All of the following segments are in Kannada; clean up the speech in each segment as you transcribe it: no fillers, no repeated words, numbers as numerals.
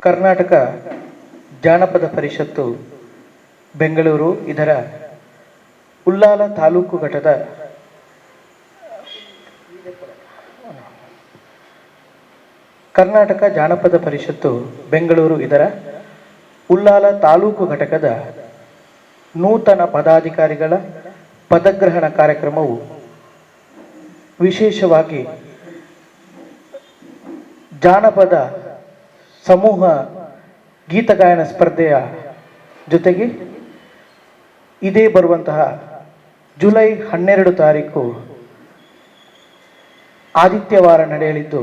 ಕರ್ನಾಟಕ ಜಾನಪದ ಪರಿಷತ್ತು ಬೆಂಗಳೂರು ಇದರ ಉಳ್ಳಾಲ ತಾಲೂಕು ಘಟದ ಕರ್ನಾಟಕ ಜಾನಪದ ಪರಿಷತ್ತು ಬೆಂಗಳೂರು ಇದರ ಉಳ್ಳಾಲ ತಾಲೂಕು ಘಟಕದ ನೂತನ ಪದಾಧಿಕಾರಿಗಳ ಪದಗ್ರಹಣ ಕಾರ್ಯಕ್ರಮವು ವಿಶೇಷವಾಗಿ ಜಾನಪದ ಸಮೂಹ ಗೀತಗಾಯನ ಸ್ಪರ್ಧೆಯ ಜೊತೆಗೆ ಇದೇ ಬರುವಂತಹ ಜುಲೈ 12 ತಾರೀಕು ಆದಿತ್ಯವಾರ ನಡೆಯಲಿದ್ದು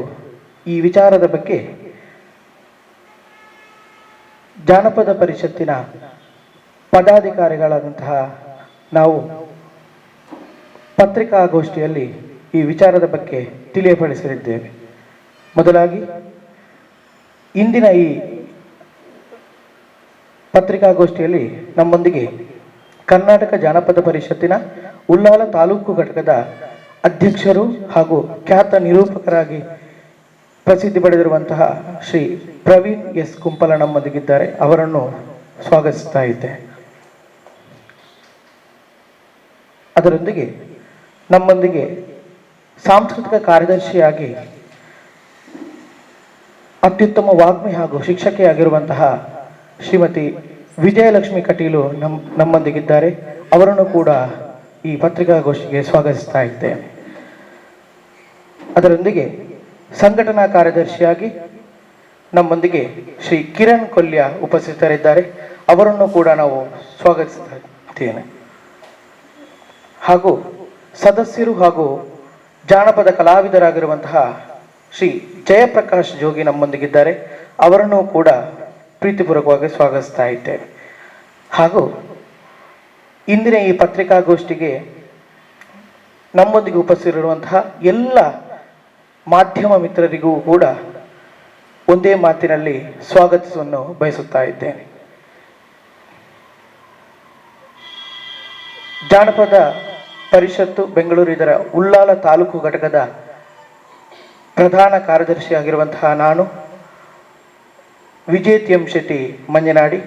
ಈ ವಿಚಾರದ ಬಗ್ಗೆ ಜಾನಪದ ಪರಿಷತ್ತಿನ ಪದಾಧಿಕಾರಿಗಳಾದಂತಹ ನಾವು ಪತ್ರಿಕಾಗೋಷ್ಠಿಯಲ್ಲಿ ಈ ವಿಚಾರದ ಬಗ್ಗೆ ತಿಳಿಯಪಡಿಸಲಿದ್ದೇವೆ. ಮೊದಲಾಗಿ ಇಂದಿನ ಈ ಪತ್ರಿಕಾಗೋಷ್ಠಿಯಲ್ಲಿ ನಮ್ಮೊಂದಿಗೆ ಕರ್ನಾಟಕ ಜಾನಪದ ಪರಿಷತ್ತಿನ ಉಳ್ಳಾಲ ತಾಲೂಕು ಘಟಕದ ಅಧ್ಯಕ್ಷರು ಹಾಗೂ ಖ್ಯಾತ ನಿರೂಪಕರಾಗಿ ಪ್ರಸಿದ್ಧಿ ಪಡೆದಿರುವಂತಹ ಶ್ರೀ ಪ್ರವೀಣ್ ಎಸ್ ಕುಂಪಲ ನಮ್ಮೊಂದಿಗಿದ್ದಾರೆ. ಅವರನ್ನು ಸ್ವಾಗತಿಸ್ತಾ ಇದ್ದೆ. ಅದರೊಂದಿಗೆ ನಮ್ಮೊಂದಿಗೆ ಸಾಂಸ್ಕೃತಿಕ ಕಾರ್ಯದರ್ಶಿಯಾಗಿ ಅತ್ಯುತ್ತಮ ವಾಗ್ಮಿ ಹಾಗೂ ಶಿಕ್ಷಕಿಯಾಗಿರುವಂತಹ ಶ್ರೀಮತಿ ವಿಜಯಲಕ್ಷ್ಮಿ ಕಟೀಲು ನಮ್ಮೊಂದಿಗಿದ್ದಾರೆ. ಅವರನ್ನು ಕೂಡ ಈ ಪತ್ರಿಕಾಗೋಷ್ಠಿಗೆ ಸ್ವಾಗತಿಸ್ತಾ ಇದ್ದೇನೆ. ಅದರೊಂದಿಗೆ ಸಂಘಟನಾ ಕಾರ್ಯದರ್ಶಿಯಾಗಿ ನಮ್ಮೊಂದಿಗೆ ಶ್ರೀ ಕಿರಣ್ ಕೊಲ್ಯ ಉಪಸ್ಥಿತರಿದ್ದಾರೆ. ಅವರನ್ನು ಕೂಡ ನಾವು ಸ್ವಾಗತಿಸ್ತಾ ಇದ್ದೇನೆ. ಹಾಗೂ ಸದಸ್ಯರು ಹಾಗೂ ಜಾನಪದ ಕಲಾವಿದರಾಗಿರುವಂತಹ ಶ್ರೀ ಜಯಪ್ರಕಾಶ್ ಜೋಗಿ ನಮ್ಮೊಂದಿಗಿದ್ದಾರೆ. ಅವರನ್ನು ಕೂಡ ಪ್ರೀತಿಪೂರ್ವಕವಾಗಿ ಸ್ವಾಗತಿಸ್ತಾ ಇದ್ದೇವೆ. ಹಾಗೂ ಇಂದಿನ ಈ ಪತ್ರಿಕಾಗೋಷ್ಠಿಗೆ ನಮ್ಮೊಂದಿಗೆ ಉಪಸ್ಥಿತರಿರುವಂತಹ ಎಲ್ಲ ಮಾಧ್ಯಮ ಮಿತ್ರರಿಗೂ ಕೂಡ ಒಂದೇ ಮಾತಿನಲ್ಲಿ ಸ್ವಾಗತಿಸವನ್ನು ಬಯಸುತ್ತಾ ಇದ್ದೇನೆ. ಜಾನಪದ ಪರಿಷತ್ತು ಬೆಂಗಳೂರು ಇದರ ಉಳ್ಳಾಲ ತಾಲೂಕು ಘಟಕದ ಪ್ರಧಾನ ಕಾರ್ಯದರ್ಶಿಯಾಗಿರುವಂತಹ ನಾನು ವಿಜೇತ್ ಎಂ ಶೆಟ್ಟಿ ಮಂಜನಾಡಿ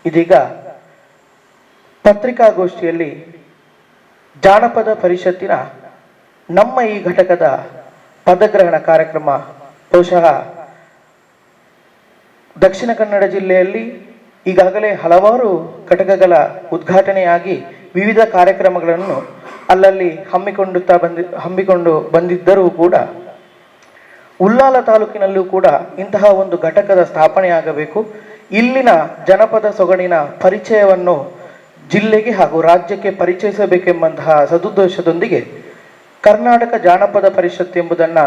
ಇದೀಗ ಪತ್ರಿಕಾಗೋಷ್ಠಿಯಲ್ಲಿ ಜಾನಪದ ಪರಿಷತ್ತಿನ ನಮ್ಮ ಈ ಘಟಕದ ಪದಗ್ರಹಣ ಕಾರ್ಯಕ್ರಮ ಬಹುಶಃ ದಕ್ಷಿಣ ಕನ್ನಡ ಜಿಲ್ಲೆಯಲ್ಲಿ ಈಗಾಗಲೇ ಹಲವಾರು ಘಟಕಗಳ ಉದ್ಘಾಟನೆಯಾಗಿ ವಿವಿಧ ಕಾರ್ಯಕ್ರಮಗಳನ್ನು ಅಲ್ಲಲ್ಲಿ ಹಮ್ಮಿಕೊಂಡು ಬಂದಿದ್ದರೂ ಕೂಡ ಉಳ್ಳಾಲ ತಾಲೂಕಿನಲ್ಲೂ ಕೂಡ ಇಂತಹ ಒಂದು ಘಟಕದ ಸ್ಥಾಪನೆಯಾಗಬೇಕು, ಇಲ್ಲಿನ ಜನಪದ ಸೊಗಡಿನ ಪರಿಚಯವನ್ನು ಜಿಲ್ಲೆಗೆ ಹಾಗೂ ರಾಜ್ಯಕ್ಕೆ ಪರಿಚಯಿಸಬೇಕೆಂಬಂತಹ ಸದುದ್ದೇಶದೊಂದಿಗೆ ಕರ್ನಾಟಕ ಜಾನಪದ ಪರಿಷತ್ ಎಂಬುದನ್ನು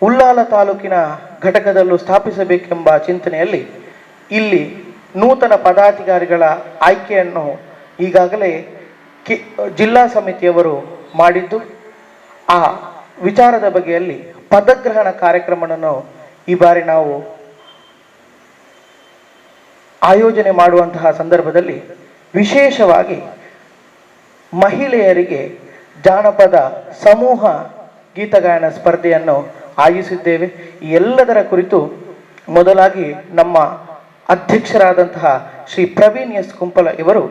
ಉಳ್ಳಾಲ ತಾಲೂಕಿನ ಘಟಕದಲ್ಲೂ ಸ್ಥಾಪಿಸಬೇಕೆಂಬ ಚಿಂತನೆಯಲ್ಲಿ ಇಲ್ಲಿ ನೂತನ ಪದಾಧಿಕಾರಿಗಳ ಆಯ್ಕೆಯನ್ನು ಈಗಾಗಲೇ ಜಿಲ್ಲಾ ಸಮಿತಿಯವರು ಮಾಡಿದ್ದು, ಆ ವಿಚಾರದ ಬಗ್ಗೆಯಲ್ಲಿ ಪದಗ್ರಹಣ ಕಾರ್ಯಕ್ರಮವನ್ನು ಈ ಬಾರಿ ನಾವು ಆಯೋಜನೆ ಮಾಡುವಂತಹ ಸಂದರ್ಭದಲ್ಲಿ ವಿಶೇಷವಾಗಿ ಮಹಿಳೆಯರಿಗೆ ಜಾನಪದ ಸಮೂಹ ಗೀತಗಾಯನ ಸ್ಪರ್ಧೆಯನ್ನು ಆಯೋಜಿಸಿದ್ದೇವೆ. ಈ ಎಲ್ಲದರ ಕುರಿತು ಮೊದಲಾಗಿ ನಮ್ಮ ಅಧ್ಯಕ್ಷರಾದಂತಹ ಶ್ರೀ ಪ್ರವೀಣ್ ಎಸ್ ಕುಂಪಲ ಇವರು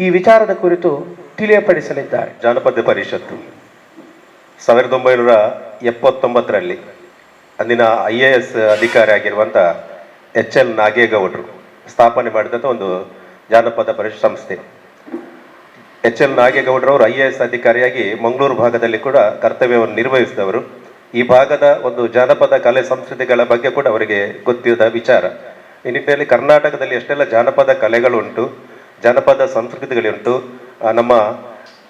ಈ ವಿಚಾರದ ಕುರಿತು ತಿಳಿಯಪಡಿಸಲಿದ್ದಾರೆ. ಜಾನಪದ ಪರಿಷತ್ತು 1979ರಲ್ಲಿ ಅಂದಿನ IAS ಅಧಿಕಾರಿ ಆಗಿರುವಂಥ HL ನಾಗೇಗೌಡರು ಸ್ಥಾಪನೆ ಮಾಡಿದಂಥ ಒಂದು ಜಾನಪದ ಪರಿಷತ್ ಸಂಸ್ಥೆ. HL ನಾಗೇಗೌಡರವರು IAS ಅಧಿಕಾರಿಯಾಗಿ ಮಂಗಳೂರು ಭಾಗದಲ್ಲಿ ಕೂಡ ಕರ್ತವ್ಯವನ್ನು ನಿರ್ವಹಿಸಿದವರು. ಈ ಭಾಗದ ಒಂದು ಜಾನಪದ ಕಲೆ ಸಂಸ್ಕೃತಿಗಳ ಬಗ್ಗೆ ಕೂಡ ಅವರಿಗೆ ಗೊತ್ತಿದ್ದ ವಿಚಾರ. ಈ ನಿಟ್ಟಿನಲ್ಲಿ ಕರ್ನಾಟಕದಲ್ಲಿ ಎಷ್ಟೆಲ್ಲ ಜಾನಪದ ಕಲೆಗಳುಂಟು, ಜಾನಪದ ಸಂಸ್ಕೃತಿಗಳುಂಟು, ನಮ್ಮ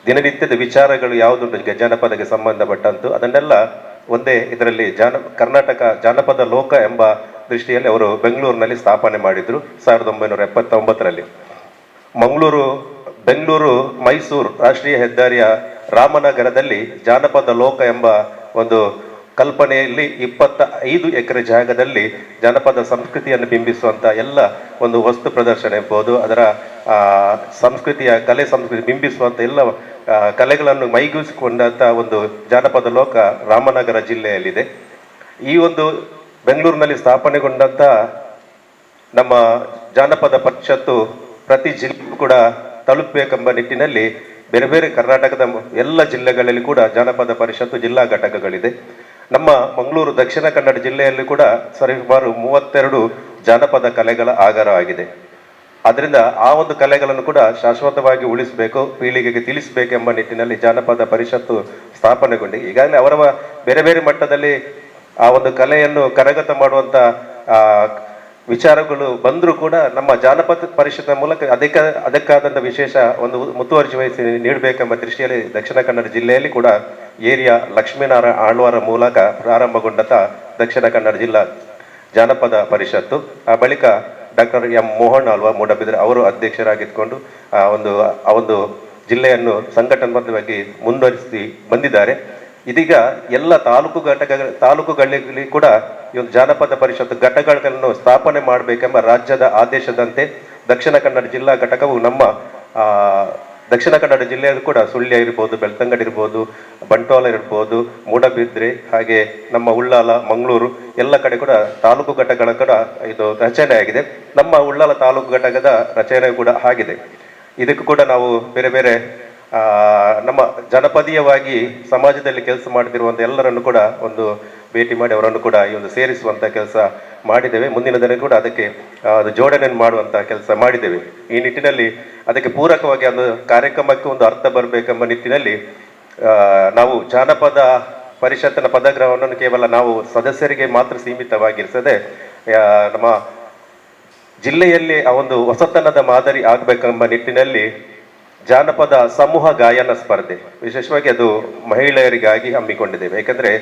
ದಿನನಿತ್ಯದ ವಿಚಾರಗಳು ಯಾವುದುಂಟು ಜಾನಪದಕ್ಕೆ ಸಂಬಂಧಪಟ್ಟಂತು ಅದನ್ನೆಲ್ಲ ಒಂದೇ ಇದರಲ್ಲಿ ಕರ್ನಾಟಕ ಜಾನಪದ ಲೋಕ ಎಂಬ ದೃಷ್ಟಿಯಲ್ಲಿ ಅವರು ಬೆಂಗಳೂರಿನಲ್ಲಿ ಸ್ಥಾಪನೆ ಮಾಡಿದರು 1979ರಲ್ಲಿ. ಬೆಂಗಳೂರು ಮೈಸೂರು ರಾಷ್ಟ್ರೀಯ ಹೆದ್ದಾರಿಯ ರಾಮನಗರದಲ್ಲಿ ಜಾನಪದ ಲೋಕ ಎಂಬ ಒಂದು ಕಲ್ಪನೆಯಲ್ಲಿ 25 ಎಕರೆ ಜಾಗದಲ್ಲಿ ಜನಪದ ಸಂಸ್ಕೃತಿಯನ್ನು ಬಿಂಬಿಸುವಂಥ ಎಲ್ಲ ಒಂದು ವಸ್ತು ಪ್ರದರ್ಶನ ಇರ್ಬೋದು, ಅದರ ಸಂಸ್ಕೃತಿಯ ಕಲೆ ಸಂಸ್ಕೃತಿ ಬಿಂಬಿಸುವಂಥ ಎಲ್ಲ ಕಲೆಗಳನ್ನು ಮೈಗೂಡಿಸಿಕೊಂಡಂಥ ಒಂದು ಜಾನಪದ ಲೋಕ ರಾಮನಗರ ಜಿಲ್ಲೆಯಲ್ಲಿದೆ. ಈ ಒಂದು ಬೆಂಗಳೂರಿನಲ್ಲಿ ಸ್ಥಾಪನೆಗೊಂಡಂಥ ನಮ್ಮ ಜಾನಪದ ಪರಿಷತ್ತು ಪ್ರತಿ ಜಿಲ್ಲೆಗೂ ಕೂಡ ತಲುಪಬೇಕೆಂಬ ನಿಟ್ಟಿನಲ್ಲಿ ಬೇರೆ ಬೇರೆ ಕರ್ನಾಟಕದ ಎಲ್ಲ ಜಿಲ್ಲೆಗಳಲ್ಲಿ ಕೂಡ ಜಾನಪದ ಪರಿಷತ್ತು ಜಿಲ್ಲಾ ಘಟಕಗಳಿದೆ. ನಮ್ಮ ಮಂಗಳೂರು ದಕ್ಷಿಣ ಕನ್ನಡ ಜಿಲ್ಲೆಯಲ್ಲಿ ಕೂಡ ಸರಿಸುಮಾರು 32 ಜಾನಪದ ಕಲೆಗಳ ಆಗರ ಆಗಿದೆ. ಅದರಿಂದ ಆ ಒಂದು ಕಲೆಗಳನ್ನು ಕೂಡ ಶಾಶ್ವತವಾಗಿ ಉಳಿಸಬೇಕು, ಪೀಳಿಗೆಗೆ ತಿಳಿಸಬೇಕೆಂಬ ನಿಟ್ಟಿನಲ್ಲಿ ಜಾನಪದ ಪರಿಷತ್ತು ಸ್ಥಾಪನೆಗೊಂಡು ಈಗಾಗಲೇ ಅವರ ಬೇರೆ ಬೇರೆ ಮಟ್ಟದಲ್ಲಿ ಆ ಒಂದು ಕಲೆಯನ್ನು ಕರಗತ ಮಾಡುವಂತ ವಿಚಾರಗಳು ಬಂದರೂ ಕೂಡ ನಮ್ಮ ಜಾನಪದ ಪರಿಷತ್ನ ಮೂಲಕ ಅದಕ್ಕಾದಂಥ ವಿಶೇಷ ಒಂದು ಮುತುವರ್ಜಿ ವಹಿಸಿ ನೀಡಬೇಕೆಂಬ ದೃಷ್ಟಿಯಲ್ಲಿ ದಕ್ಷಿಣ ಕನ್ನಡ ಜಿಲ್ಲೆಯಲ್ಲಿ ಕೂಡ ಏರಿಯಾ ಲಕ್ಷ್ಮೀನಾರಾಯಣ ಆಳ್ವಾರ ಮೂಲಕ ಪ್ರಾರಂಭಗೊಂಡಂತ ದಕ್ಷಿಣ ಕನ್ನಡ ಜಿಲ್ಲಾ ಜಾನಪದ ಪರಿಷತ್ತು. ಆ ಬಳಿಕ ಡಾಕ್ಟರ್ ಎಂ ಮೋಹನ್ ಆಳ್ವ ಮೂಡಬಿದ್ರೆ ಅವರು ಅಧ್ಯಕ್ಷರಾಗಿದ್ದುಕೊಂಡು ಆ ಒಂದು ಜಿಲ್ಲೆಯನ್ನು ಸಂಘಟನಾತ್ಮಕವಾಗಿ ಮುನ್ನಡೆಸಿ ಬಂದಿದ್ದಾರೆ. ಇದೀಗ ಎಲ್ಲ ತಾಲೂಕುಗಳಲ್ಲಿ ಕೂಡ ಈ ಒಂದು ಜಾನಪದ ಪರಿಷತ್ತು ಘಟಕಗಳನ್ನು ಸ್ಥಾಪನೆ ಮಾಡಬೇಕೆಂಬ ರಾಜ್ಯದ ಆದೇಶದಂತೆ ದಕ್ಷಿಣ ಕನ್ನಡ ಜಿಲ್ಲಾ ಘಟಕವು ನಮ್ಮ ದಕ್ಷಿಣ ಕನ್ನಡ ಜಿಲ್ಲೆಯಲ್ಲೂ ಕೂಡ ಸುಳ್ಯ ಇರ್ಬೋದು, ಬೆಳ್ತಂಗಡಿ ಇರ್ಬೋದು, ಬಂಟ್ವಾಳ ಇರ್ಬೋದು, ಮೂಡಬಿದ್ರೆ, ಹಾಗೆ ನಮ್ಮ ಉಳ್ಳಾಲ, ಮಂಗಳೂರು ಎಲ್ಲ ಕಡೆ ಕೂಡ ತಾಲೂಕು ಘಟಕಗಳ ಕೂಡ ಇದು ರಚನೆ ಆಗಿದೆ. ನಮ್ಮ ಉಳ್ಳಾಲ ತಾಲೂಕು ಘಟಕದ ರಚನೆ ಕೂಡ ಆಗಿದೆ. ಇದಕ್ಕೂ ಕೂಡ ನಾವು ಬೇರೆ ಬೇರೆ ನಮ್ಮ ಜನಪದೀಯವಾಗಿ ಸಮಾಜದಲ್ಲಿ ಕೆಲಸ ಮಾಡ್ತಿರುವಂಥ ಎಲ್ಲರನ್ನು ಕೂಡ ಒಂದು ಭೇಟಿ ಮಾಡಿ ಅವರನ್ನು ಕೂಡ ಈ ಒಂದು ಸೇರಿಸುವಂಥ ಕೆಲಸ ಮಾಡಿದ್ದೇವೆ. ಮುಂದಿನ ದಿನ ಕೂಡ ಅದಕ್ಕೆ ಜೋಡಣೆ ಮಾಡುವಂಥ ಕೆಲಸ ಮಾಡಿದ್ದೇವೆ. ಈ ನಿಟ್ಟಿನಲ್ಲಿ ಅದಕ್ಕೆ ಪೂರಕವಾಗಿ ಒಂದು ಕಾರ್ಯಕ್ರಮಕ್ಕೆ ಒಂದು ಅರ್ಥ ಬರಬೇಕೆಂಬ ನಿಟ್ಟಿನಲ್ಲಿ ನಾವು ಜಾನಪದ ಪರಿಷತ್ತಿನ ಪದಗ್ರಹವನ್ನು ಕೇವಲ ನಾವು ಸದಸ್ಯರಿಗೆ ಮಾತ್ರ ಸೀಮಿತವಾಗಿರಿಸದೆ ನಮ್ಮ ಜಿಲ್ಲೆಯಲ್ಲಿ ಆ ಒಂದು ಹೊಸತನದ ಮಾದರಿ ಆಗಬೇಕೆಂಬ ನಿಟ್ಟಿನಲ್ಲಿ ಜಾನಪದ ಸಮೂಹ ಗಾಯನ ಸ್ಪರ್ಧೆ ವಿಶೇಷವಾಗಿ ಅದು ಮಹಿಳೆಯರಿಗಾಗಿ ಹಮ್ಮಿಕೊಂಡಿದ್ದೇವೆ. ಯಾಕಂದ್ರೆ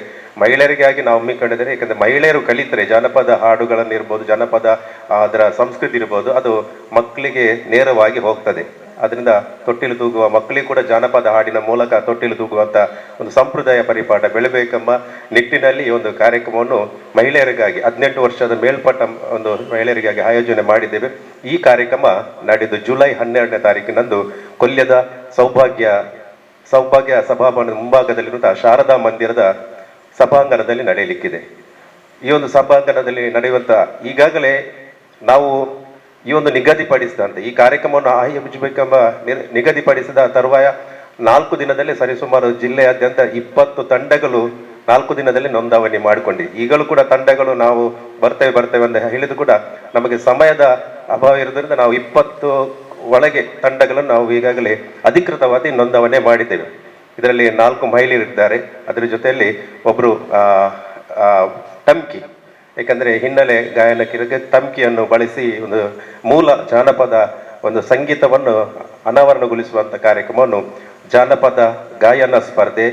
ಮಹಿಳೆಯರಿಗಾಗಿ ನಾವು ಹಮ್ಮಿಕೊಂಡಿದ್ದೇವೆ. ಯಾಕಂದ್ರೆ ಮಹಿಳೆಯರು ಕಲಿತರೆ ಜಾನಪದ ಹಾಡುಗಳನ್ನು ಇರ್ಬೋದು, ಜಾನಪದ ಅದರ ಸಂಸ್ಕೃತಿ ಇರ್ಬೋದು, ಅದು ಮಕ್ಕಳಿಗೆ ನೇರವಾಗಿ ಹೋಗ್ತದೆ. ಅದರಿಂದ ತೊಟ್ಟಿಲು ತೂಗುವ ಮಕ್ಕಳಿಗೆ ಕೂಡ ಜಾನಪದ ಹಾಡಿನ ಮೂಲಕ ತೊಟ್ಟಿಲು ತೂಗುವಂತ ಒಂದು ಸಂಪ್ರದಾಯ ಪರಿಪಾಠ ಬೆಳಬೇಕೆಂಬ ನಿಟ್ಟಿನಲ್ಲಿ ಈ ಒಂದು ಕಾರ್ಯಕ್ರಮವನ್ನು ಮಹಿಳೆಯರಿಗಾಗಿ 18 ವರ್ಷದ ಮೇಲ್ಪಟ್ಟ ಒಂದು ಮಹಿಳೆಯರಿಗಾಗಿ ಆಯೋಜನೆ ಮಾಡಿದ್ದೇವೆ. ಈ ಕಾರ್ಯಕ್ರಮ ನಾಡಿದ್ದು ಜುಲೈ 12ನೇ ತಾರೀಕಿನಂದು ಕೊಲ್ಯದ ಸೌಭಾಗ್ಯ ಸಭಾಭವನದ ಮುಂಭಾಗದಲ್ಲಿರುವಂತಹ ಶಾರದಾ ಮಂದಿರದ ಸಭಾಂಗಣದಲ್ಲಿ ನಡೆಯಲಿಕ್ಕಿದೆ. ಈ ಒಂದು ಸಭಾಂಗಣದಲ್ಲಿ ನಡೆಯುವಂತ ಈಗಾಗಲೇ ನಾವು ಈ ಒಂದು ನಿಗದಿಪಡಿಸಿದಂತೆ ಈ ಕಾರ್ಯಕ್ರಮವನ್ನು ಆಯೋಜಿಸಬೇಕೆಂಬ ನಿಗದಿಪಡಿಸಿದ ತರುವಾಯ 4 ದಿನದಲ್ಲಿ ಸರಿಸುಮಾರು ಜಿಲ್ಲೆಯಾದ್ಯಂತ 20 ತಂಡಗಳು 4 ದಿನದಲ್ಲಿ ನೋಂದಾವಣಿ ಮಾಡಿಕೊಂಡಿವೆ. ಈಗಲೂ ಕೂಡ ತಂಡಗಳು ನಾವು ಬರ್ತೇವೆ ಅಂತ ಹೇಳಿದ್ರು ಕೂಡ ನಮಗೆ ಸಮಯದ ಅಭಾವ ಇರೋದ್ರಿಂದ ನಾವು 20 ಒಳಗೆ ತಂಡಗಳನ್ನು ನಾವು ಈಗಾಗಲೇ ಅಧಿಕೃತವಾಗಿ ನೋಂದಾವಣೆ ಮಾಡಿದ್ದೇವೆ. ಇದರಲ್ಲಿ 4 ಮಹಿಳೆಯರಿದ್ದಾರೆ. ಅದರ ಜೊತೆಯಲ್ಲಿ ಒಬ್ಬರು ಟಮ್ಕಿ, ಯಾಕಂದ್ರೆ ಹಿನ್ನೆಲೆ ಗಾಯನಕ್ಕೆ ತಮ್ಕಿಯನ್ನು ಬಳಸಿ ಒಂದು ಮೂಲ ಜಾನಪದ ಒಂದು ಸಂಗೀತವನ್ನು ಅನಾವರಣಗೊಳಿಸುವಂತ ಕಾರ್ಯಕ್ರಮವನ್ನು ಜಾನಪದ ಗಾಯನ ಸ್ಪರ್ಧೆ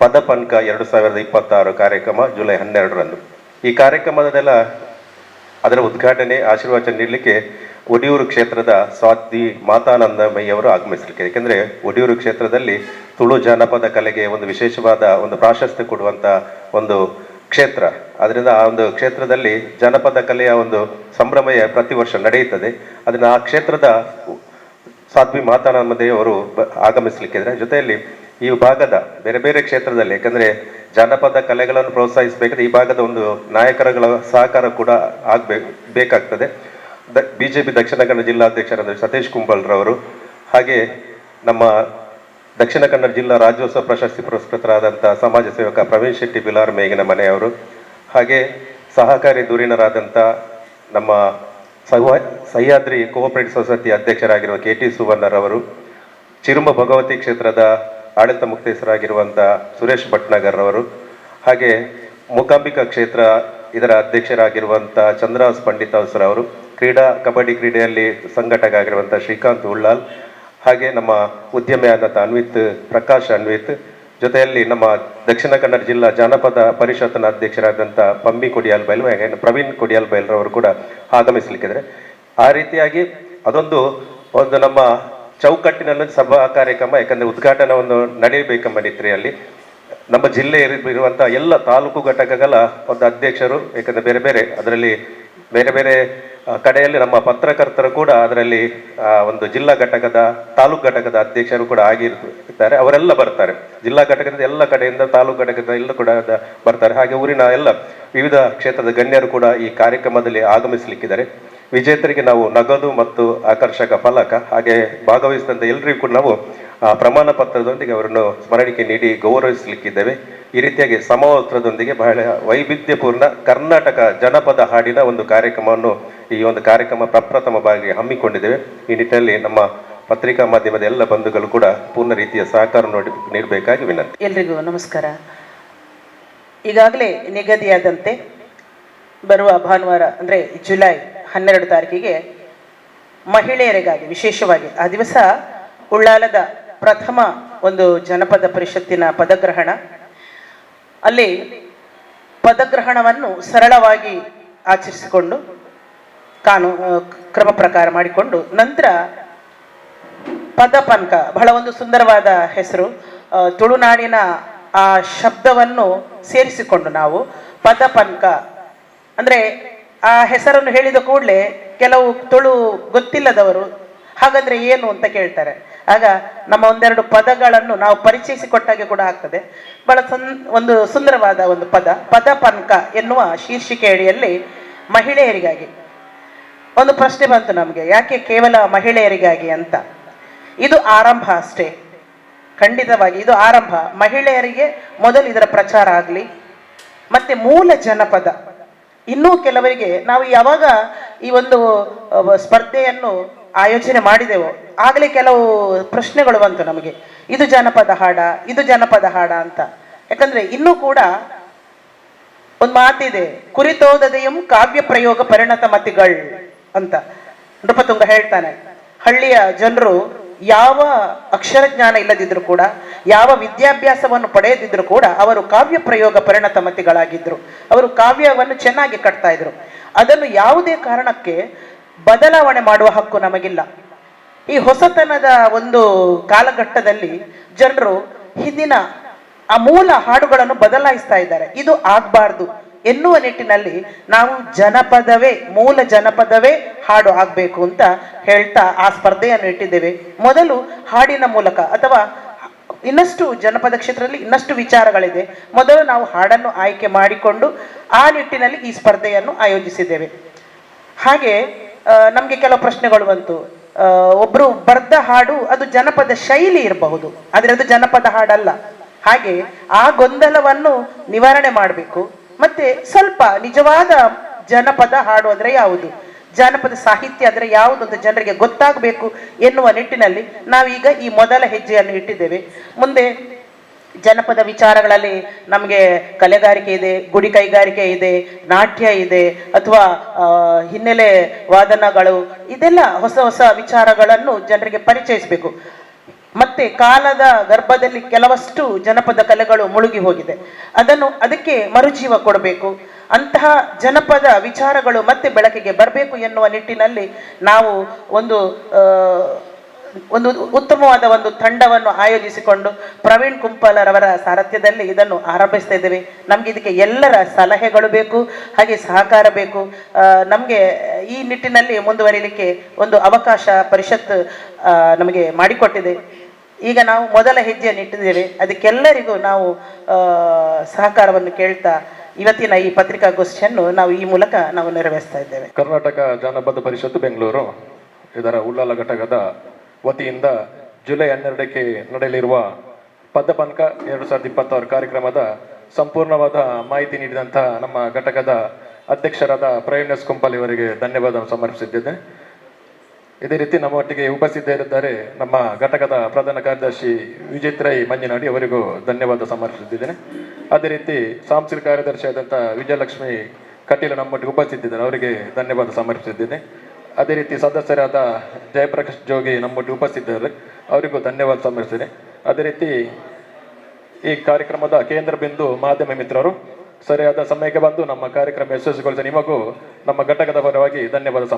ಪದಪಂಕ 2026 ಕಾರ್ಯಕ್ರಮ ಜುಲೈ 12ರಂದು. ಈ ಕಾರ್ಯಕ್ರಮದಲ್ಲ ಅದರ ಉದ್ಘಾಟನೆ ಆಶೀರ್ವಚನ ನೀಡಲಿಕ್ಕೆ ಒಡಿಯೂರು ಕ್ಷೇತ್ರದ ಸ್ವಾತಿ ಮಾತಾನಂದಮಯ್ಯ ಅವರು ಆಗಮಿಸಲಿಕ್ಕೆ. ಯಾಕೆಂದ್ರೆ ಒಡಿಯೂರು ಕ್ಷೇತ್ರದಲ್ಲಿ ತುಳು ಜಾನಪದ ಕಲೆಗೆ ಒಂದು ವಿಶೇಷವಾದ ಒಂದು ಪ್ರಾಶಸ್ತ್ಯ ಕೊಡುವಂತ ಒಂದು ಕ್ಷೇತ್ರ. ಅದರಿಂದ ಆ ಒಂದು ಕ್ಷೇತ್ರದಲ್ಲಿ ಜಾನಪದ ಕಲೆಯ ಒಂದು ಸಂಭ್ರಮಯ ಪ್ರತಿ ವರ್ಷ ನಡೆಯುತ್ತದೆ. ಅದನ್ನ ಆ ಕ್ಷೇತ್ರದ ಸಾಧ್ವಿ ಮಾತಾನಂದಮಯ್ಯ ಅವರು ಆಗಮಿಸಲಿಕ್ಕಿದ್ರೆ, ಜೊತೆಯಲ್ಲಿ ಈ ಭಾಗದ ಬೇರೆ ಬೇರೆ ಕ್ಷೇತ್ರದಲ್ಲಿ, ಯಾಕಂದ್ರೆ ಜಾನಪದ ಕಲೆಗಳನ್ನು ಪ್ರೋತ್ಸಾಹಿಸಬೇಕಾದ್ರೆ ಈ ಭಾಗದ ಒಂದು ನಾಯಕರುಗಳ ಸಹಕಾರ ಕೂಡ ಬೇಕಾಗ್ತದೆ. ಬಿಜೆಪಿ ದಕ್ಷಿಣ ಕನ್ನಡ ಜಿಲ್ಲಾಧ್ಯಕ್ಷರಾದ ಸತೀಶ್ ಕುಂಬಲ್ರವರು, ಹಾಗೆ ನಮ್ಮ ದಕ್ಷಿಣ ಕನ್ನಡ ಜಿಲ್ಲಾ ರಾಜ್ಯೋತ್ಸವ ಪ್ರಶಸ್ತಿ ಪುರಸ್ಕೃತರಾದಂಥ ಸಮಾಜ ಸೇವಕ ಪ್ರವೀಣ್ ಶೆಟ್ಟಿ ಬಿಲಾರ್ ಮೇಗಿನ ಮನೆಯವರು, ಹಾಗೆ ಸಹಕಾರಿ ಧುರೀಣರಾದಂಥ ನಮ್ಮ ಸಹ್ಯಾದ್ರಿ ಕೋಆಪರೇಟಿವ್ ಸೊಸೈಟಿ ಅಧ್ಯಕ್ಷರಾಗಿರುವ KT ಸುವರ್ಣರವರು, ಚಿರುಮ ಭಗವತಿ ಕ್ಷೇತ್ರದ ಆಡಳಿತ ಮುಕ್ತೇಸರಾಗಿರುವಂಥ ಸುರೇಶ್ ಭಟ್ನಗರ್ ಅವರು, ಹಾಗೆ ಮೂಕಾಂಬಿಕಾ ಕ್ಷೇತ್ರ ಇದರ ಅಧ್ಯಕ್ಷರಾಗಿರುವಂಥ ಚಂದ್ರಹಾಸ್ ಪಂಡಿತಾವ್ಸರ್ ಅವರು, ಕಬಡ್ಡಿ ಕ್ರೀಡೆಯಲ್ಲಿ ಸಂಘಟಕ ಆಗಿರುವಂಥ ಶ್ರೀಕಾಂತ್ ಉಳ್ಳಾಲ್, ಹಾಗೆ ನಮ್ಮ ಉದ್ಯಮಿ ಆದಂಥ ಪ್ರಕಾಶ್ ಅನ್ವಿತ್, ಜೊತೆಯಲ್ಲಿ ನಮ್ಮ ದಕ್ಷಿಣ ಕನ್ನಡ ಜಿಲ್ಲಾ ಜಾನಪದ ಪರಿಷತ್ನ ಅಧ್ಯಕ್ಷರಾದಂಥ ಪಮ್ಮಿ ಕೊಡಿಯಾಲ್ ಬೈಲ್, ಪ್ರವೀಣ್ ಕೊಡಿಯಾಲ್ ಬೈಲ್ರವರು ಕೂಡ ಆಗಮಿಸಲಿಕ್ಕಿದ್ದಾರೆ. ಆ ರೀತಿಯಾಗಿ ಅದೊಂದು ನಮ್ಮ ಚೌಕಟ್ಟಿನಲ್ಲಿ ಸಭಾ ಕಾರ್ಯಕ್ರಮ, ಯಾಕಂದ್ರೆ ಉದ್ಘಾಟನವನ್ನು ನಡೆಯಬೇಕೆಂಬ ನಿಟ್ಟಿನಲ್ಲಿ ನಮ್ಮ ಜಿಲ್ಲೆ ಇರುವಂಥ ಎಲ್ಲ ತಾಲೂಕು ಘಟಕಗಳ ಒಂದು ಅಧ್ಯಕ್ಷರು, ಯಾಕಂದ್ರೆ ಬೇರೆ ಬೇರೆ ಅದರಲ್ಲಿ ಬೇರೆ ಬೇರೆ ಕಡೆಯಲ್ಲಿ ನಮ್ಮ ಪತ್ರಕರ್ತರು ಕೂಡ ಅದರಲ್ಲಿ ಒಂದು ಜಿಲ್ಲಾ ಘಟಕದ ತಾಲೂಕು ಘಟಕದ ಅಧ್ಯಕ್ಷರು ಕೂಡ ಆಗಿರ್ತಾರೆ. ಅವರೆಲ್ಲ ಬರ್ತಾರೆ. ಜಿಲ್ಲಾ ಘಟಕದ ಎಲ್ಲ ಕಡೆಯಿಂದ ತಾಲೂಕು ಘಟಕದ ಎಲ್ಲ ಕೂಡ ಬರ್ತಾರೆ. ಹಾಗೆ ಊರಿನ ಎಲ್ಲ ವಿವಿಧ ಕ್ಷೇತ್ರದ ಗಣ್ಯರು ಕೂಡ ಈ ಕಾರ್ಯಕ್ರಮದಲ್ಲಿ ಆಗಮಿಸಲಿಕ್ಕಿದ್ದಾರೆ. ವಿಜೇತರಿಗೆ ನಾವು ನಗದು ಮತ್ತು ಆಕರ್ಷಕ ಫಲಕ ಹಾಗೆ ಭಾಗವಹಿಸಿದಂಥ ಎಲ್ಲರಿಗೂ ಕೂಡ ನಾವು ಪ್ರಮಾಣ ಪತ್ರದೊಂದಿಗೆ ಅವರನ್ನು ಸ್ಮರಣಿಕೆ ನೀಡಿ ಗೌರವಿಸಲಿಕ್ಕಿದ್ದೇವೆ. ಈ ರೀತಿಯಾಗಿ ಸಮವಸ್ತ್ರದೊಂದಿಗೆ ಬಹಳ ವೈವಿಧ್ಯಪೂರ್ಣ ಕರ್ನಾಟಕ ಜನಪದ ಹಾಡಿನ ಒಂದು ಕಾರ್ಯಕ್ರಮವನ್ನು ಈ ಒಂದು ಕಾರ್ಯಕ್ರಮ ಪ್ರಪ್ರಥಮ ಬಾರಿಗೆ ಹಮ್ಮಿಕೊಂಡಿದ್ದೇವೆ. ಈ ನಿಟ್ಟಿನಲ್ಲಿ ನಮ್ಮ ಪತ್ರಿಕಾ ಮಾಧ್ಯಮದ ಎಲ್ಲ ಬಂಧುಗಳು ಕೂಡ ಪೂರ್ಣ ರೀತಿಯ ಸಹಕಾರ ನೀಡಬೇಕಾಗಿ ವಿನಂತಿ. ಎಲ್ರಿಗೂ ನಮಸ್ಕಾರ. ಈಗಾಗಲೇ ನಿಗದಿಯಾದಂತೆ ಬರುವ ಭಾನುವಾರ ಅಂದರೆ ಜುಲೈ 12 ತಾರೀಕಿಗೆ ಮಹಿಳೆಯರಿಗಾಗಿ ವಿಶೇಷವಾಗಿ ಆ ದಿವಸ ಉಳ್ಳಾಲದ ಪ್ರಥಮ ಒಂದು ಜನಪದ ಪರಿಷತ್ತಿನ ಪದಗ್ರಹಣ. ಅಲ್ಲಿ ಪದಗ್ರಹಣವನ್ನು ಸರಳವಾಗಿ ಆಚರಿಸಿಕೊಂಡು ಕ್ರಮ ಪ್ರಕಾರ ಮಾಡಿಕೊಂಡು ನಂತರ ಪದಪನ್ಕ, ಬಹಳ ಒಂದು ಸುಂದರವಾದ ಹೆಸರು, ತುಳುನಾಡಿನ ಆ ಶಬ್ದವನ್ನು ಸೇರಿಸಿಕೊಂಡು ನಾವು ಪದಪನ್ಕ ಅಂದರೆ ಆ ಹೆಸರನ್ನು ಹೇಳಿದ ಕೂಡಲೇ ಕೆಲವು ತುಳು ಗೊತ್ತಿಲ್ಲದವರು ಹಾಗಾದ್ರೆ ಏನು ಅಂತ ಕೇಳ್ತಾರೆ. ಆಗ ನಮ್ಮ ಒಂದೆರಡು ಪದಗಳನ್ನು ನಾವು ಪರಿಚಯಿಸಿಕೊಟ್ಟಾಗೆ ಕೂಡ ಆಗ್ತದೆ. ಬಹಳ ಒಂದು ಸುಂದರವಾದ ಒಂದು ಪದಪನ್ಕ ಎನ್ನುವ ಶೀರ್ಷಿಕೆ ಅಡಿಯಲ್ಲಿ ಮಹಿಳೆಯರಿಗಾಗಿ ಒಂದು ಪ್ರಶ್ನೆ ಬಂತು ನಮಗೆ, ಯಾಕೆ ಕೇವಲ ಮಹಿಳೆಯರಿಗಾಗಿ ಅಂತ. ಇದು ಆರಂಭ ಅಷ್ಟೇ, ಖಂಡಿತವಾಗಿ ಇದು ಆರಂಭ. ಮಹಿಳೆಯರಿಗೆ ಮೊದಲು ಇದರ ಪ್ರಚಾರ ಆಗಲಿ. ಮತ್ತೆ ಮೂಲ ಜನಪದ ಇನ್ನೂ ಕೆಲವರಿಗೆ ನಾವು ಯಾವಾಗ ಈ ಒಂದು ಸ್ಪರ್ಧೆಯನ್ನು ಆಯೋಜನೆ ಮಾಡಿದೆವೋ ಆಗಲೇ ಕೆಲವು ಪ್ರಶ್ನೆಗಳು ಬಂತು ನಮಗೆ, ಇದು ಜನಪದ ಹಾಡ, ಇದು ಜನಪದ ಹಾಡ ಅಂತ. ಯಾಕಂದ್ರೆ ಇನ್ನೂ ಕೂಡ ಒಂದು ಮಾತಿದೆ, ಕುರಿತೋದದೆಯಂ ಕಾವ್ಯ ಪ್ರಯೋಗ ಪರಿಣತ ಮತಿಗಳ್ ಅಂತ ನೃಪತುಂಗ ಹೇಳ್ತಾನೆ. ಹಳ್ಳಿಯ ಜನರು ಯಾವ ಅಕ್ಷರ ಜ್ಞಾನ ಇಲ್ಲದಿದ್ರು ಕೂಡ, ಯಾವ ವಿದ್ಯಾಭ್ಯಾಸವನ್ನು ಪಡೆಯದಿದ್ರು ಕೂಡ ಅವರು ಕಾವ್ಯ ಪ್ರಯೋಗ ಪರಿಣತ ಮತಿಗಳಾಗಿದ್ರು. ಅವರು ಕಾವ್ಯವನ್ನು ಚೆನ್ನಾಗಿ ಕಟ್ತಾ ಇದ್ರು. ಅದನ್ನು ಯಾವುದೇ ಕಾರಣಕ್ಕೆ ಬದಲಾವಣೆ ಮಾಡುವ ಹಕ್ಕು ನಮಗಿಲ್ಲ. ಈ ಹೊಸತನದ ಒಂದು ಕಾಲಘಟ್ಟದಲ್ಲಿ ಜನರು ಹಿಂದಿನ ಆ ಮೂಲ ಹಾಡುಗಳನ್ನು ಬದಲಾಯಿಸ್ತಾ ಇದ್ದಾರೆ. ಇದು ಆಗ್ಬಾರ್ದು ಎನ್ನುವ ನಿಟ್ಟಿನಲ್ಲಿ ನಾವು ಜನಪದವೇ, ಮೂಲ ಜನಪದವೇ ಹಾಡು ಆಗ್ಬೇಕು ಅಂತ ಹೇಳ್ತಾ ಆ ಸ್ಪರ್ಧೆಯನ್ನು ಇಟ್ಟಿದ್ದೇವೆ. ಮೊದಲು ಹಾಡಿನ ಮೂಲಕ, ಅಥವಾ ಇನ್ನಷ್ಟು ಜನಪದ ಕ್ಷೇತ್ರದಲ್ಲಿ ಇನ್ನಷ್ಟು ವಿಚಾರಗಳಿದೆ, ಮೊದಲು ನಾವು ಹಾಡನ್ನು ಆಯ್ಕೆ ಮಾಡಿಕೊಂಡು ಆ ನಿಟ್ಟಿನಲ್ಲಿ ಈ ಸ್ಪರ್ಧೆಯನ್ನು ಆಯೋಜಿಸಿದ್ದೇವೆ. ಹಾಗೆ ನಮಗೆ ಕೆಲವು ಪ್ರಶ್ನೆಗಳು ಬಂತು. ಒಬ್ರು ಬರ್ದ ಹಾಡು ಅದು ಜನಪದ ಶೈಲಿ ಇರಬಹುದು, ಆದರೆ ಅದು ಜನಪದ ಹಾಡಲ್ಲ. ಹಾಗೆ ಆ ಗೊಂದಲವನ್ನು ನಿವಾರಣೆ ಮಾಡಬೇಕು. ಮತ್ತೆ ಸ್ವಲ್ಪ ನಿಜವಾದ ಜನಪದ ಹಾಡು ಅಂದ್ರೆ ಯಾವುದು, ಜಾನಪದ ಸಾಹಿತ್ಯ ಅಂದ್ರೆ ಯಾವುದು ಅಂತ ಜನರಿಗೆ ಗೊತ್ತಾಗಬೇಕು ಎನ್ನುವ ನಿಟ್ಟಿನಲ್ಲಿ ನಾವೀಗ ಈ ಮೊದಲ ಹೆಜ್ಜೆಯನ್ನು ಇಟ್ಟಿದ್ದೇವೆ. ಮುಂದೆ ಜನಪದ ವಿಚಾರಗಳಲ್ಲಿ ನಮಗೆ ಕಲೆಗಾರಿಕೆ ಇದೆ, ಗುಡಿ ಕೈಗಾರಿಕೆ ಇದೆ, ನಾಟ್ಯ ಇದೆ, ಅಥವಾ ಹಿನ್ನೆಲೆ ವಾದನಗಳು, ಇದೆಲ್ಲ ಹೊಸ ಹೊಸ ವಿಚಾರಗಳನ್ನು ಜನರಿಗೆ ಪರಿಚಯಿಸಬೇಕು. ಮತ್ತೆ ಕಾಲದ ಗರ್ಭದಲ್ಲಿ ಕೆಲವಷ್ಟು ಜನಪದ ಕಲೆಗಳು ಮುಳುಗಿ ಹೋಗಿದೆ, ಅದಕ್ಕೆ ಮರುಜೀವ ಕೊಡಬೇಕು. ಅಂತಹ ಜನಪದ ವಿಚಾರಗಳು ಮತ್ತೆ ಬೆಳಕಿಗೆ ಬರಬೇಕು ಎನ್ನುವ ನಿಟ್ಟಿನಲ್ಲಿ ನಾವು ಒಂದು ಉತ್ತಮವಾದ ಒಂದು ತಂಡವನ್ನು ಆಯೋಜಿಸಿಕೊಂಡು ಪ್ರವೀಣ್ ಕುಂಪಲರವರ ಸಾರಥ್ಯದಲ್ಲಿ ಇದನ್ನು ಆರಂಭಿಸ್ತಾ ಇದ್ದೇವೆ. ನಮ್ಗೆ ಇದಕ್ಕೆ ಎಲ್ಲರ ಸಲಹೆಗಳು ಬೇಕು, ಹಾಗೆ ಸಹಕಾರ ಬೇಕು. ನಮಗೆ ಈ ನಿಟ್ಟಿನಲ್ಲಿ ಮುಂದುವರಿಲಿಕ್ಕೆ ಒಂದು ಅವಕಾಶ ಪರಿಷತ್ ನಮಗೆ ಮಾಡಿಕೊಟ್ಟಿದೆ. ಈಗ ನಾವು ಮೊದಲ ಹೆಜ್ಜೆಯನ್ನು ಇಟ್ಟಿದ್ದೇವೆ. ಅದಕ್ಕೆಲ್ಲರಿಗೂ ನಾವು ಸಹಕಾರವನ್ನು ಕೇಳ್ತಾ ಇವತ್ತಿನ ಈ ಪತ್ರಿಕಾಗೋಷ್ಠಿಯನ್ನು ನಾವು ಈ ಮೂಲಕ ನಾವು ನೆರವೇರಿಸ್ತಾ ಇದ್ದೇವೆ. ಕರ್ನಾಟಕ ಜಾನಪದ ಪರಿಷತ್ತು ಬೆಂಗಳೂರು ಇದರ ಉಳ್ಳಾಲ ಘಟಕದ ವತಿಯಿಂದ ಜುಲೈ 12ಕ್ಕೆ ನಡೆಯಲಿರುವ ಪದಪನ್ಕ 2026 ಕಾರ್ಯಕ್ರಮದ ಸಂಪೂರ್ಣವಾದ ಮಾಹಿತಿ ನೀಡಿದಂತಹ ನಮ್ಮ ಘಟಕದ ಅಧ್ಯಕ್ಷರಾದ ಪ್ರವೀಣ್ ಎಸ್ ಕುಂಪಲ್ ಇವರಿಗೆ ಧನ್ಯವಾದ ಸಮರ್ಪಿಸಿದ್ದೇನೆ. ಇದೇ ರೀತಿ ನಮ್ಮ ಒಟ್ಟಿಗೆ ಉಪಸ್ಥಿತರಿದ್ದಾರೆ ನಮ್ಮ ಘಟಕದ ಪ್ರಧಾನ ಕಾರ್ಯದರ್ಶಿ ವಿಜೇತ್ರೈ ಮಂಜಿನಾಡಿ, ಅವರಿಗೂ ಧನ್ಯವಾದ ಸಮರ್ಪಿಸಿದ್ದೇನೆ. ಅದೇ ರೀತಿ ಸಾಂಸ್ಕೃತಿಕ ಕಾರ್ಯದರ್ಶಿ ಆದಂಥ ವಿಜಯಲಕ್ಷ್ಮಿ ಕಟೀಲು ನಮ್ಮೊಟ್ಟಿಗೆ ಉಪಸ್ಥಿತಿದ್ದಾರೆ, ಅವರಿಗೆ ಧನ್ಯವಾದ ಸಮರ್ಪಿಸಿದ್ದೇನೆ. ಅದೇ ರೀತಿ ಸದಸ್ಯರಾದ ಜಯಪ್ರಕಾಶ್ ಜೋಗಿ ನಮ್ಮೊಟ್ಟಿಗೆ ಉಪಸ್ಥಿತಿದ್ದಾರೆ, ಅವರಿಗೂ ಧನ್ಯವಾದ ಸಮರ್ಪಿಸಿದ್ದೇನೆ. ಅದೇ ರೀತಿ ಈ ಕಾರ್ಯಕ್ರಮದ ಕೇಂದ್ರ ಬಿಂದು ಮಾಧ್ಯಮ ಮಿತ್ರರು ಸರಿಯಾದ ಸಮಯಕ್ಕೆ ಬಂದು ನಮ್ಮ ಕಾರ್ಯಕ್ರಮ ಯಶಸ್ವಿಗೊಳಿಸಿ ನಿಮಗೂ ನಮ್ಮ ಘಟಕದ ಪರವಾಗಿ ಧನ್ಯವಾದ ಸಮರ್ಪಿಸಿದ್ದೇನೆ.